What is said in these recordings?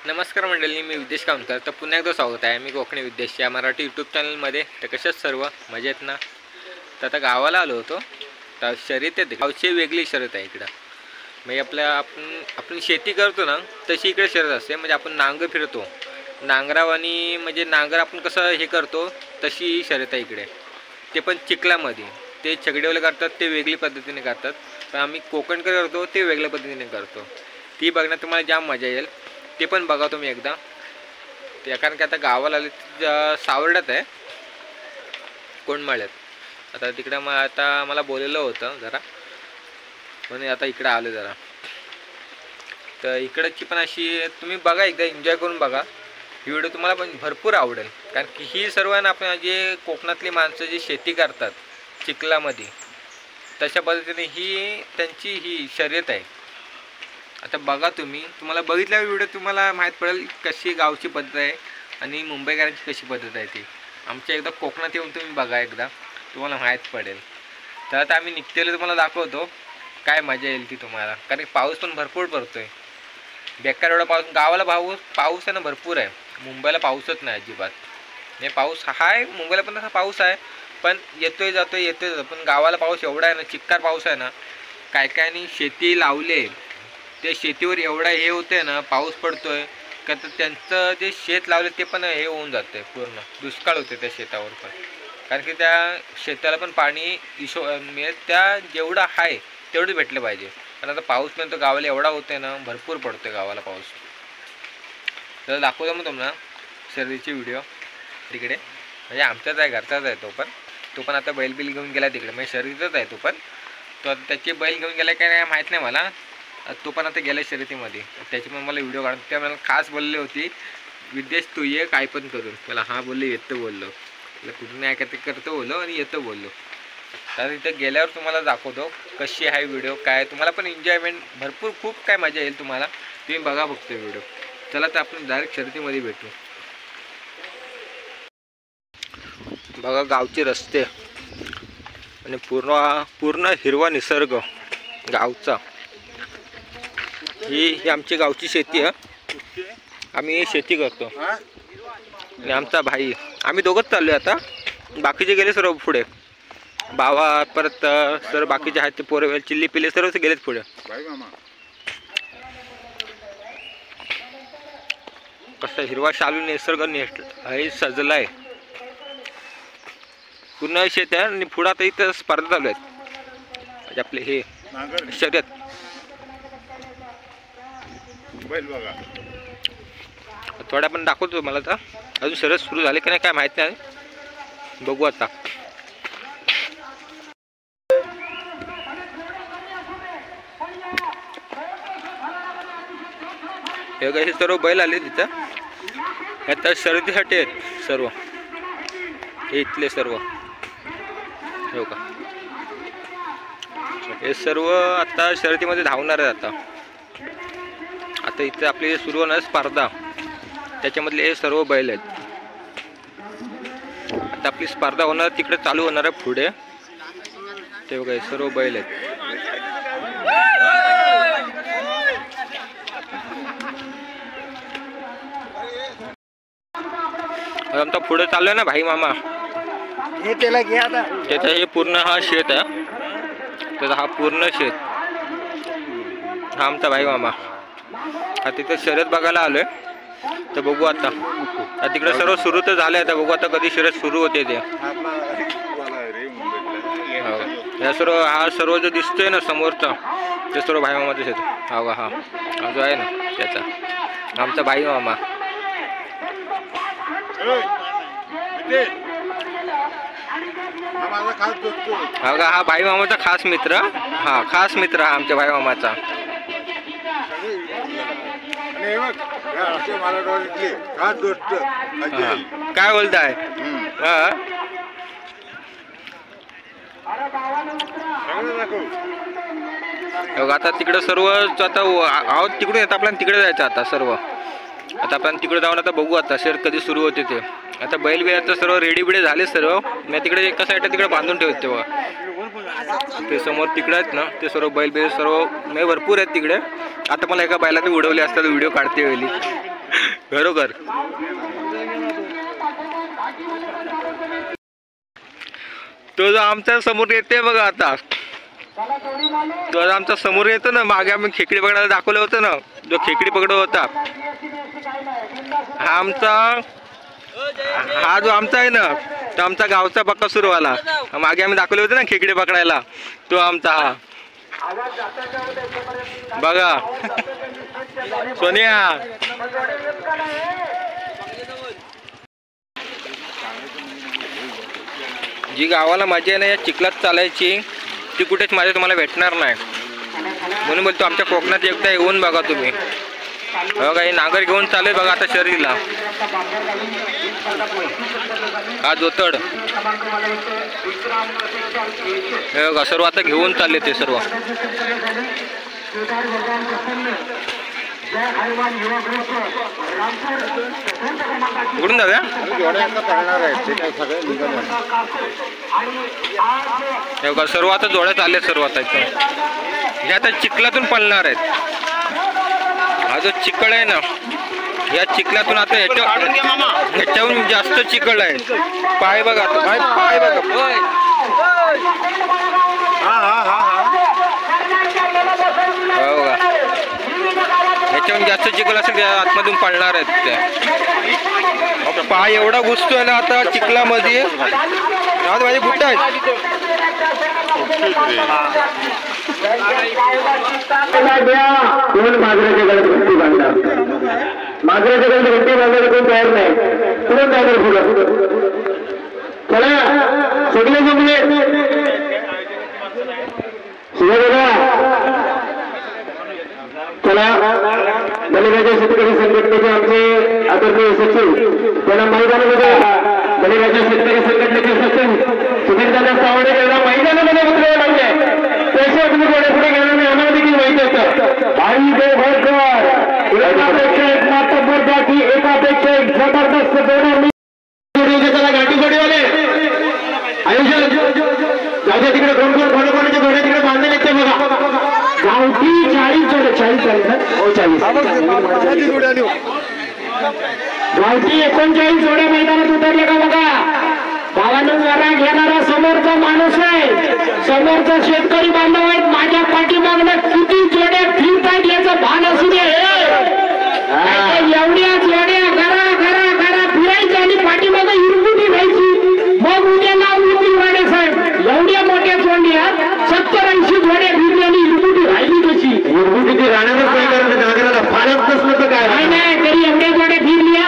नमस्कार मंडळी, मी विदेश कामकर. तर पुन्हा एकदा स्वागत आहे मी कोकणी विदेश या मराठी यूट्यूब चॅनलमध्ये. तर कशाच सर्व मजेत ना. तर आता गावाला आलो होतो. तर शर्यत आहे, गावची वेगळी शर्यत आहे इकडं. म्हणजे आपण शेती करतो ना तशी इकडे शर्यत असते. म्हणजे आपण नांगर फिरतो नांगरावानी, म्हणजे नांगर आपण कसं हे करतो तशी शर्यत आहे इकडे. ते पण चिखलामध्ये. ते छगडेवाले करतात ते वेगळी पद्धतीने करतात, पण आम्ही कोकणकर करतो ते वेगळ्या पद्धतीने करतो. ती बघण्यात तुम्हाला जाम मजा येईल. ते पण बघा तुम्ही एकदा. ते कारण की आता गावाला आले सावर्ड्यात आहे, कोंडमाळ्यात. आता तिकडं आता मला बोललेलं होतं जरा, म्हणून आता इकडं आलो जरा. तर इकडची पण अशी तुम्ही बघा, एकदा एन्जॉय करून बघा. ही व्हिडिओ तुम्हाला पण भरपूर आवडेल, कारण की ही सर्व ना आपण जे कोकणातली माणसं जी शेती करतात चिखलामध्ये, तशा पद्धतीने ही त्यांची ही शर्यत आहे. आता बघा तुम्हाला बघितल्या व्हिडिओ तुम्हाला माहीत पडेल कशी गावची पद्धत आहे आणि मुंबईकरांची कशी पद्धत आहे ती. आमच्या एकदा कोकणात येऊन तुम्ही बघा, एकदा तुम्हाला माहीत पडेल. तर आता आम्ही निघतेले तुम्हाला दाखवतो, काय मजा येईल ती तुम्हाला. कारण की पाऊस पण भरपूर पडतो आहे, बेकार एवढा पाऊस. गावाला पाऊस आहे ना भरपूर आहे, मुंबईला पाऊसच नाही अजिबात. नाही, पाऊस आहे मुंबईला पण तसा पाऊस आहे, पण येतोय जातोय. पण गावाला पाऊस एवढा आहे ना, चिक्कार पाऊस आहे ना. काय शेती लावले, त्या शेतीवर एवढा हे होते ना, पाऊस पडतोय का तर त्यांचं जे शेत लावले ते पण हे होऊन जाते, पूर्ण दुष्काळ होते त्या शेतावर पण. कारण की त्या शेताला पण पाणी म्हणजे त्या जेवढं आहे तेवढंच भेटलं पाहिजे. पण आता पाऊस पण तो गावाला एवढा होते ना, भरपूर पडतोय गावाला पाऊस. तर दाखवतो मग तुम्हाला शर्यतीची व्हिडिओ तिकडे. म्हणजे आमच्याच आहे, घरचाच आहे तो पण आता बैल घेऊन गेला तिकडे. म्हणजे शर्यतीतच आहे तो पण. तो त्याची बैल घेऊन गेला काय माहीत नाही मला. तो पण आता गेला शर्यतीमध्ये. त्याची पण मला व्हिडिओ काढून त्या मला खास बोलली होती, विदेश तू ये काय पण करून. मला हा बोलले येतो बोललो, कुठून नाही ते करतो बोललो आणि येतो बोललो. तर इथं गेल्यावर तुम्हाला दाखवतो कशी आहे व्हिडिओ, काय तुम्हाला पण एन्जॉयमेंट भरपूर खूप काय मजा येईल तुम्हाला. तुम्ही बघा फक्त व्हिडिओ. चला तर आपण डायरेक्ट शर्यतीमध्ये भेटू. बघा गावचे रस्ते आणि पूर्ण हिरवा निसर्ग गावचा. ही आमची गावची शेती आहे. आम्ही शेती करतो आणि आमचा भाई, आम्ही दोघंच चाललो आहे. आता बाकीचे गेले सर्व पुढे. बाबा परत सर्व बाकीचे आहेत ते पोरं चिल्ली पिल्ले सर्व गेलेत पुढे. कसा हिरवा शालू निसर्ग हे सजलाय. पूर्ण शेत आहे आणि पुढे आता इथं स्पर्धा चालू आहेत आपले हे शर्यत. थोड्या पण दाखवतो मला. तर अजून शर्यत सुरू झाली की नाही काय माहित नाही, बघू आता. हे सर्व बैल आले तिथं, आता शर्यतीसाठी आहेत सर्व. हे इथले सर्व हो का, हे सर्व आता शर्यतीमध्ये धावणार आहेत. आता इथे आपली सुरू होणार स्पर्धा, त्याच्यामधले हे सर्व बैल आहेत. आता आपली स्पर्धा होणार तिकडे चालू होणार आहे पुढे. ते बघा सर्व बैल आहेत. आमचा पुढे चालू आहे ना भाई मामा, हे त्याला घ्या आता. त्याचा हे पूर्ण हा शेत आहे, त्याचा हा पूर्ण शेत. हा आमचा भाई मामा. आता तिथं शर्यत बघायला आलोय. तर बघू आता तिकडे सर्व सुरू तर झालंय. आता बघू आता कधी शर्यत सुरू होते ते. हा सर्व जो दिसतोय ना समोरचा, ते सर्व भाई मामाचं शेत. हा जो आहे ना त्याचा, आमचा भाई मामा. हा भाई मामाचा खास मित्र. हा खास मित्र हा आमच्या भाई मामाचा. काय बोलताय? आता तिकडे सर्व आता आहोत तिकडून येतं आपल्याला तिकडे जायचं आता सर्व. आता आपण तिकडे जाऊन आता बघू आता शर्यत कधी सुरू होते ते. आता बैल बिल सर्व रेडी बिडे झाले सर्व. मी तिकडे एका साईडला तिकडे बांधून ठेवते तेव्हा. ते समोर तिकडे आहेत ना ते सर्व बैल बिल सर्व म्हणजे भरपूर आहेत तिकडे. आता मला एका बैलाने उडवले असतात व्हिडिओ काढते वेळी. बरोबर. तो जो आमच्या समोर येते बघा आता, तो आमच्या समोर येतो ना, मागे आम्ही खेकडी पकडायला दाखवलं होतं ना, जो खेकडी पकडत होता हा आमचा, हा जो आमचा आहे ना, तो आमचा गावचा बकासूरवाला. मागे आम्ही दाखवले होते ना खेकडे पकडायला, तो आमचा हा बघा. सोनिया जी गावाला मजा आहे ना या चिखलात चालायची, ती कुठेच माझ्या तुम्हाला भेटणार नाही. म्हणून बोलतो आमच्या कोकणात एकदा येऊन बघा तुम्ही. बघा हे नांगर घेऊन चालेल बघा आता शरीरला, हा जोतड हे बघा सर्व आता घेऊन चालले ते सर्व. कुठून जाऊया, हे बघा सर्व आता जोड्यात आले सर्व. आता इथून हे आता चिखलातून पळणार आहेत. हा जो चिखल आहे ना, या चिखलातून आता ह्याच्याहून जास्त चिखल आहे. पाय बघा आता, पाय बघा, बघा ह्याच्याहून जास्त चिखल असेल त्या आतमधून पळणार आहेत ते. पाय एवढा घुसतोय ना आता चिखलामध्ये, माझे बुट्ट आहेत. कोण मागऱ्याच्या गळ्यात घंटी बांधणार, मागऱ्याच्या गळ्यात घंटी बांधायला कोण तयार नाही. कोण काय पुढं चला सगळे जमले चला. बलिराजा शेतकरी संघटनेचे आमचे आदरणीय सचिव त्यांना मैदानामध्ये, बलिराजा शेतकरी संघटनेचे सचिव सुधीरदादा सावडे यांना मैदानामध्ये उतरावे लागले. त्याशिवाय तुम्ही थोडे पुढे गेले नाही, आम्हाला देखील माहिती होतं. आई देवघरकर एकापेक्षा एक मातब्बर जाती, एकापेक्षा एक जबरदस्त त्याला गाठी जोडीवाले आयुष्यात जाऊ तिकडे कोण कोण कोणाकोणाचे घोडे तिकडे बांधले ते बघा. गावठी 40 जोडे, 40 हो 40 गावठी 39 जोडे मैदानात उतरले का बघा. भावानं जरा घेणारा समोरचा माणूस आहे, समोरचा शेतकरी बांधव आहेत. माझ्या पाठीमागनं किती जोड्या फिरत आहेत याचं भान असू दे. एवढ्या जोड्या घरा घरा घरा फिरायच्या आणि पाठीमागं हिरगुटी व्हायची. मग उद्या नाव होती वाडे साहेब. एवढ्या मोठ्या जोड्या 70-80 जोड्या फिरली आणि हिरगुटी राहिली कशी. हिरगुटी राहणारच काय करायचं, नागराला फारच नसलं तर काय नाही. तरी एवढ्या जोड्या फिरल्या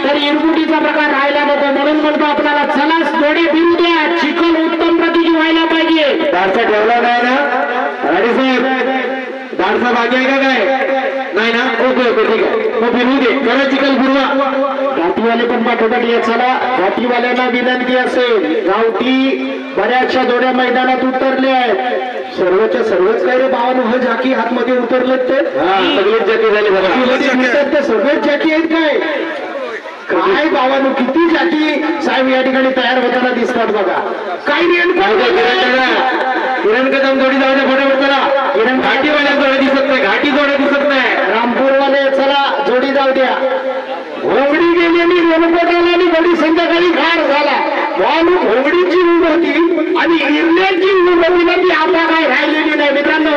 तर हिरगुटीचा प्रकार राहायला नको. म्हणून म्हणतो आपल्याला चला जोडे फिरू द्या, चिखल उत्तम प्रतीची व्हायला पाहिजे. दारसा ठेवला नाही ना राणे साहेब, दारसा बाकी आहे का काय नाही ना. ओके ओके ठीक आहे, मग फिरू दे, करा चिखल फिरवा. घाटीवाले पण पाठोपाठ येत चला. घाटीवाल्यांना विनंती असेल, गावठी बऱ्याचशा जोड्या मैदानात उतरले आहेत. सर्वच्या सर्वच काय रे भावानं ह झाकी हातमध्ये उतरलेत ते सगळेच जाती झाले बघा. ते सगळेच जाती आहेत काय काय भावानं किती जाती साहेब या ठिकाणी तयार होताना दिसतात बघा. काही किरण कदम जोडी जाऊ द्या फटाफट चला. किरण घाटीवाल्या जोड्या दिसत नाही, घाटी जोड्या दिसत नाही. रामपूरवाले चला जोडी जाऊ द्या. घोंगडी गेलेली रेणुपटाला आणि घोडी संध्याकाळी खार झाला. म्हणून घोंगडीची ऊब होती आणि इरल्याची ऊब होती ना, ती आता काय राहिलेली नाही. मित्रांनो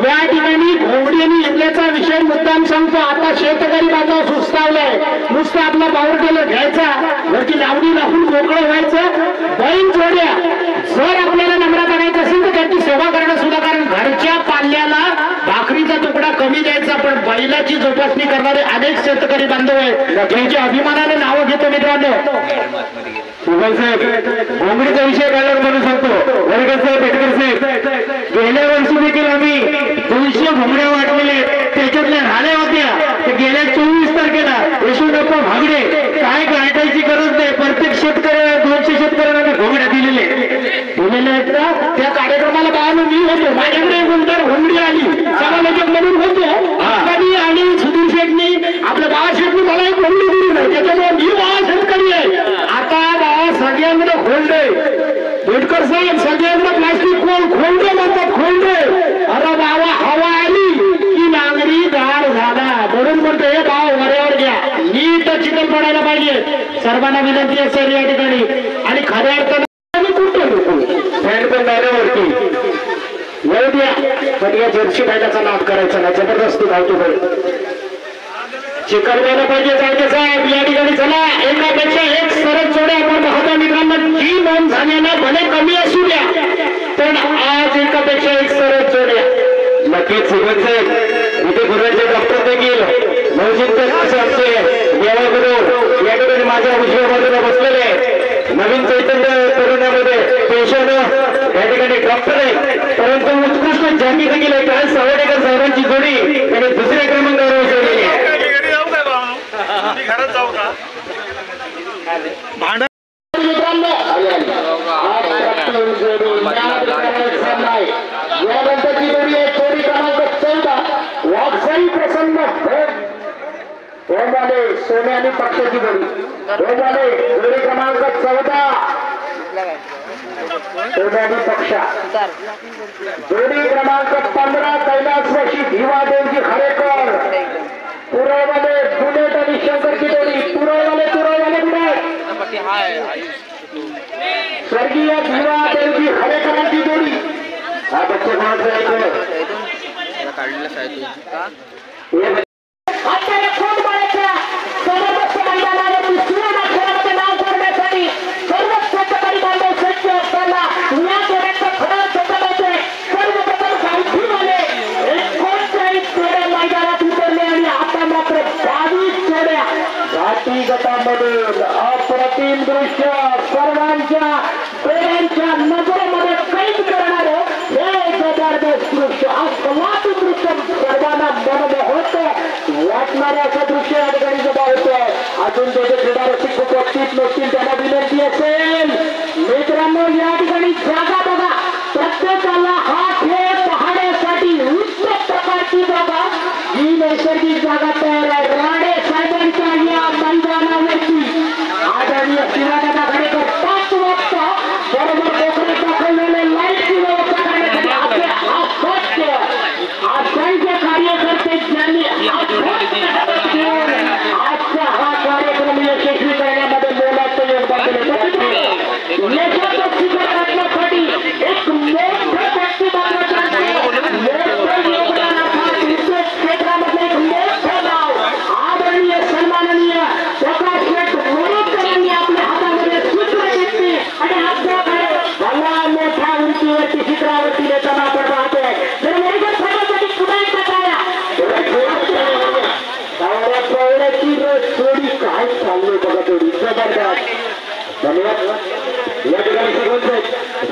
या ठिकाणी घोंगडी आणि इरल्याचा विषय मुद्दाम सांगतो. आता शेतकरी बांधव सुस्तावलाय. नुसतं आपला पावरटेलर घ्यायचा, वरती लावणी लावून मोकळं व्हायचं. बैल जोड्या जर आपल्याला नम्र करायचं असेल तर त्यांची सेवा करणं सुद्धा, कारण घरच्या पाल्याला भाकरीचा तुकडा कमी द्यायचा, पण बैलाची जोपासणी करणारे अनेक शेतकरी बांधव आहेत. त्यांच्या अभिमानाने नावं घेतो मित्रांनो. सुभाष साहेब घोंगडीचा विषय काढला म्हणून सांगतो. वरकर साहेब, पेटकर साहेब, गेल्या वर्षी देखील आम्ही 200 घोंगड्या वाटलेले, त्याच्यातल्या राहिल्या होत्या. तर गेल्या 24 तारखेला यशवंतप्पा भागडे काय गाठायची गरज नाही, प्रत्येक शेतकऱ्याला 200 शेतकऱ्यांना घोंगड्या दिलेले आहेत ना. त्या कार्यक्रमाला पाहून मी होतो. माझ्याकडे गुंटर घोंगडी आली, समालोचक म्हणून होतो आणि सुधीर शेठनी आपल्या बाळा शेठनी मला एक घोंगडी दिली नाही, त्याच्यामुळे मी बाळा शेतकरी आहे. आता बाळा सगळ्यांकडे खोंड आहे. बेटकर साहेब सगळ्यांना प्लास्टिक खोंडे म्हणतात, खोंडे. अरे बाबा हवा आली की नांगरी गार झाला. म्हणून म्हणतो हे भाव वऱ्यावर घ्या. तिथं चिखल पडायला पाहिजे. सर्वांना विनंती असेल या ठिकाणी. आणि खऱ्या अर्थाने कुठं फॅन पण डायरेवरती येऊ द्या, पण या जर्सी बैलाचा नाद करायचा नाही. जबरदस्ती धावतो बैल. चिखल व्हायला पाहिजे. जायचे साहेब या ठिकाणी चला. एकापेक्षा एक सरळ जोड्या आपण पाहता मित्रांनो. जी नोंद झालेला भले कमी असू द्या, पण आज एकापेक्षा एक सरळ जोड्या. नक्कीच सुरुवात साहेब इथे गुरुचे डॉक्टर देखील नवजिंतन असे आमचे देवागुरु या ठिकाणी माझ्या उजव्या बाजूला बसलेले नवीन चैतन्य तरुणामध्ये पेशंट या ठिकाणी डॉक्टर आहे, परंतु उत्कृष्ट जामी देखील आहे. काल सावडेकर साहेबांची जोडी त्यांनी दुसऱ्या क्रमांकावर बसवलेली आहे. यानंतरची जोडी आहे जोडी क्रमांक 14 वाघसाई प्रसन्न ओमवाले सोने आणि पक्षाची जोडी. ओमवाले जोडी क्रमांक 14 सोने आणि पक्षा. जोडी क्रमांक 15 कैलासवासी भिवादेवजी खरेकर. पुरववाले बुलेट आणि शंकरची जोडी. पुरववाले बुलेट स्वर्गीय भिवादेवजी खरेकरांची जोडी. हा बच्चे कोणाचा आहे काढलेला साहेब गटामधून अप्रतिम दृश्य सर्वांच्या डोळ्यांच्या नजरेमध्ये कैद करणारे हे जबरदस्त दृश्य. आस्वादित दृश्य सर्वांना मनमोहक वाटणारे असं दृश्य या ठिकाणी जमा होतं. अजून त्याचे क्रीडा रसिक उपस्थित नसतील त्यांना विनंती असेल मित्रांनो या ठिकाणी जागा बघा. प्रत्येकाला हा खेळ पाहण्यासाठी उत्तम प्रकारची जागा ही नैसर्गिक जागा तयार आहे. राणे साहेबांच्या या मैदानावरती आदरणीय शिवादादा खरेकर 5 वाजता बरोबर कोकणात दाखवलेले लाईटची व्यवस्था करण्यासाठी आपले असंख्य कार्यकर्ते ज्यांनी आजचा हा कार्यक्रम यशस्वी करण्यामध्ये मोलाचं योगदान दिले. यशाचं शिखर गाठण्यासाठी एक मोठं व्यक्तिमत्वाचं योगदान उद्योग क्षेत्रामध्ये एक मोठं नाव आदरणीय सन्माननीय प्रकाश शेठ मोरेकरांनी आपल्या हातामध्ये सूत्र घेतली आणि आपल्याकडे भला मोठ्या उंचीवरती शिखरावरती नेताना आपण पाहतोय. तर मोरेकर साहेबांसाठी पुन्हा एकदा टाळ्या. प्रौढाची जोडी काय चालली बघा. जोडी जबरदस्त. धन्यवाद. या ठिकाणी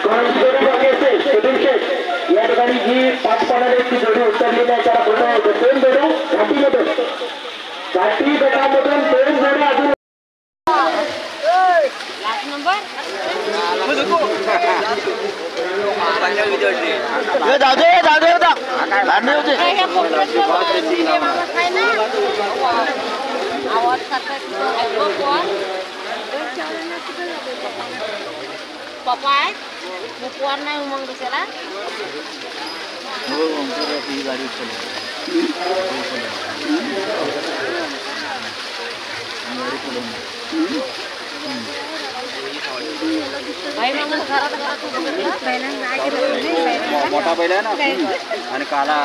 कोणाची जोडी बाकी असेल सुधीर शेठ या ठिकाणी जी 5 पणाची जोडी उतरलेली आहे त्याला पुन्हा 2 जोड्या घाटीमधून घाटी गटामधून 2 जोड्या अजून पप्पा आहे मुकवार नाही मग दुसऱ्याला गाडी मोठा बैल आहे ना आणि काला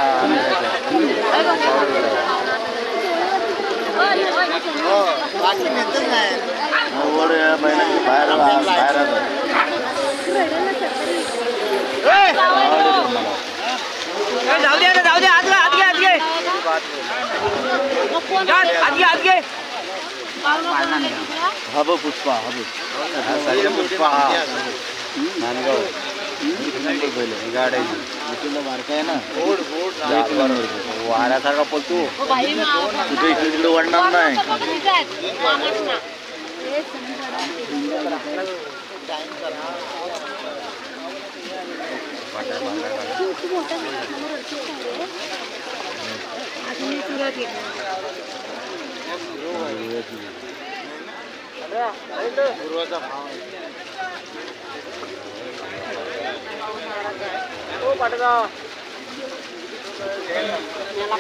हब पुष्पा पुष्पा नांदगाव गाड्या बारका आहे ना वाऱ्यासारखा पळतो कुठे इकडे तिकडे वाढणार नाही.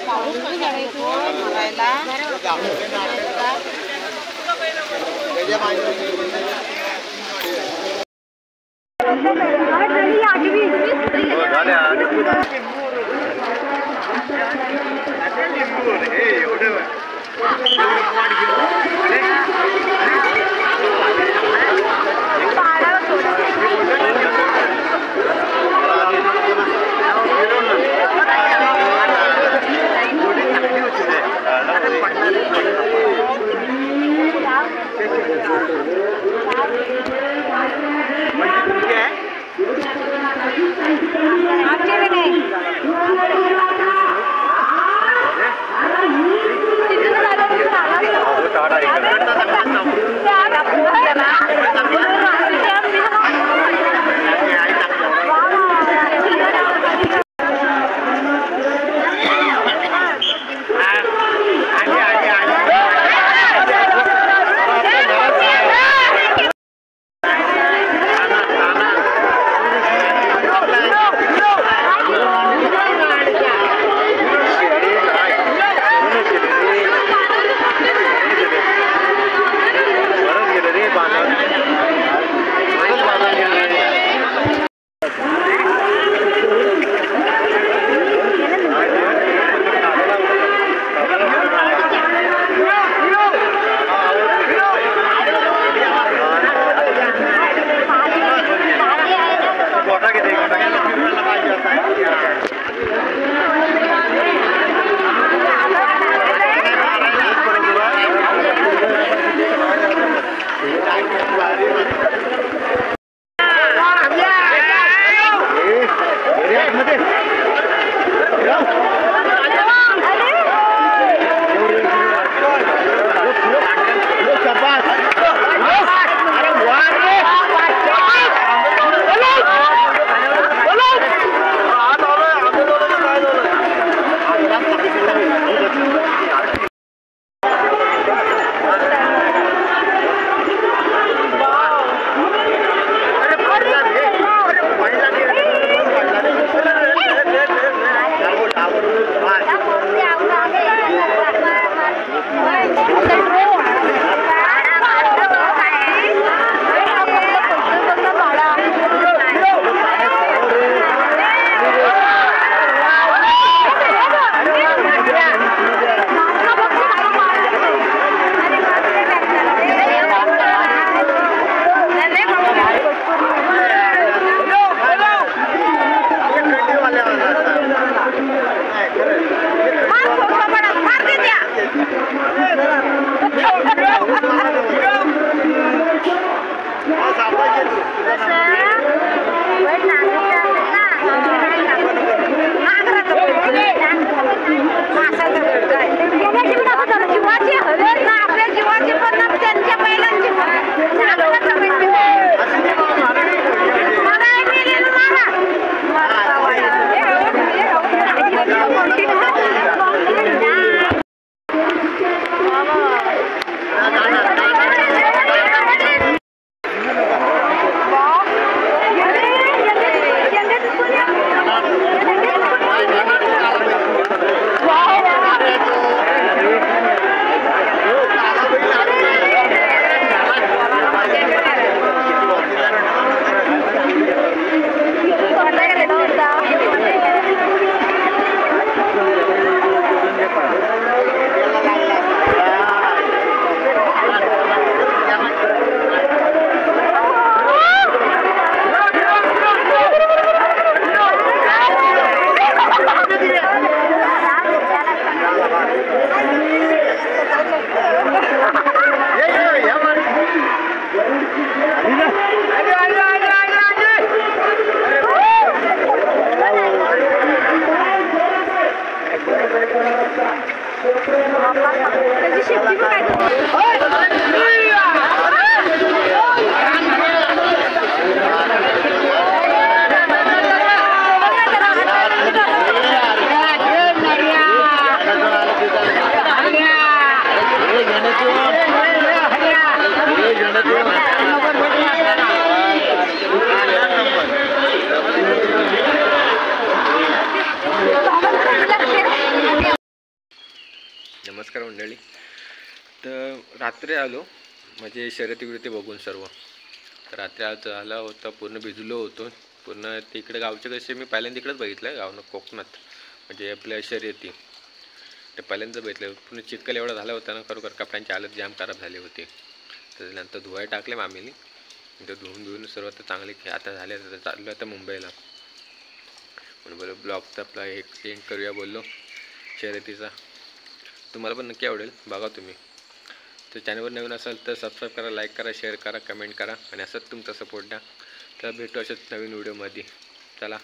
पाऊस नमस्कार मंडळी. तर रात्री आलो म्हणजे शर्यती बिरती बघून सर्व. तर रात्री आज झाला होता, पूर्ण भिजलो होतो पूर्ण. तिकडे गावचे कसे मी पहिल्यांदा तिकडेच बघितलं गावनं कोकणात, म्हणजे आपल्या शर्यती ते पहिल्यांदा बघितलं. पूर्ण चिखल एवढा झाला होता ना, खरोखर कपड्यांची हालत जाम खराब झाली होती. त्याच्यानंतर धुवाय टाकले मामीने, ते धुवून सर्व तर चांगले आता झाले. तर चाललो आता मुंबईला, म्हणून बोललो ब्लॉगचा आपला एक एंड करूया बोललो शर्यतीचा. तुम्हाला पण नक्की आवडेल, बघा तुम्ही. तर चॅनलवर नवीन असाल तर सबस्क्राईब करा, लाईक करा, शेअर करा, कमेंट करा आणि असंच तुमचा सपोर्ट द्या. तर भेटू अशाच नवीन व्हिडिओमध्ये. चला.